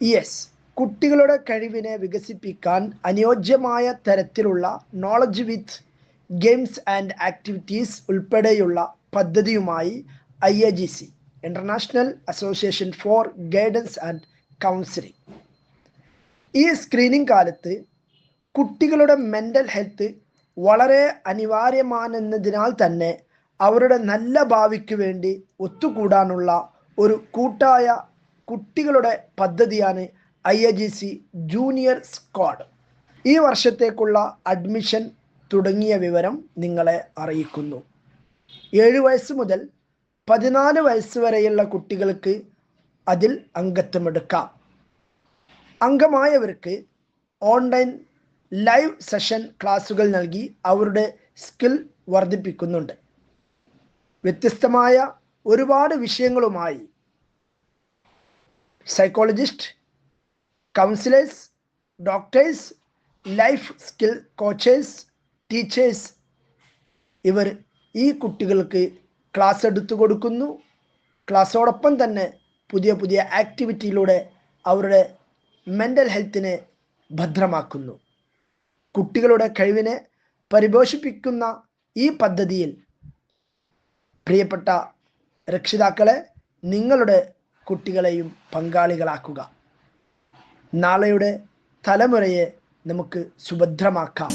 Yes, കുട്ടികളുടെ കഴിവിനെ വികസിപ്പിക്കാൻ അനുയോജ്യമായ തരത്തിലുള്ള knowledge with games and activities ഉൾപ്പെടെയുള്ള പദ്ധതിയുമായി IAGC international association for guidance and counselling ഈ സ്ക്രീനിംഗ് കാലത്ത് കുട്ടികളുടെ മെൻ്റൽ ഹെൽത്ത് വളരെ അനിവാര്യമാണെന്നതിനാൽ തന്നെ അവരുടെ നല്ല ഭാവിക്ക് വേണ്ടി ഒത്തുകൂടാനുള്ള ഒരു കൂട്ടായ കുട്ടികളുടെ പദ്ധതിയാണ് IAGC ജൂനിയർ സ്ക്വാഡ്. ഈ വർഷത്തേക്കുള്ള അഡ്മിഷൻ തുടങ്ങിയ വിവരം നിങ്ങളെ അറിയിക്കുന്നു. 7 വയസ്സ് മുതൽ 14 വയസ്സ് വരെയുള്ള കുട്ടികൾക്ക് അതിൽ അംഗത്വമെടുക്കാം. അംഗമായവർക്ക് ഓൺലൈൻ ലൈവ് സെഷൻ ക്ലാസുകൾ നൽകി അവരുടെ സ്കിൽ വർദ്ധിപ്പിക്കുന്നുണ്ട്. വ്യത്യസ്തമായ ഒരുപാട് വിഷയങ്ങളുമായി psychologist, counsellors, doctors, life skill coaches, teachers ഇവർ ഈ കുട്ടികൾക്ക് ക്ലാസ് എടുത്തു കൊടുക്കുന്നു. ക്ലാസ്സോടൊപ്പം തന്നെ പുതിയ പുതിയ ആക്ടിവിറ്റിയിലൂടെ അവരുടെ മെൻ്റൽ ഹെൽത്തിനെ ഭദ്രമാക്കുന്നു. കുട്ടികളുടെ കഴിവിനെ പരിപോഷിപ്പിക്കുന്ന ഈ പദ്ധതിയിൽ പ്രിയപ്പെട്ട രക്ഷിതാക്കളെ, നിങ്ങളുടെ കുട്ടികളെയും പങ്കാളികളാക്കുക. നാളെയുടെ തലമുറയെ നമുക്ക് സുഭദ്രമാക്കാം.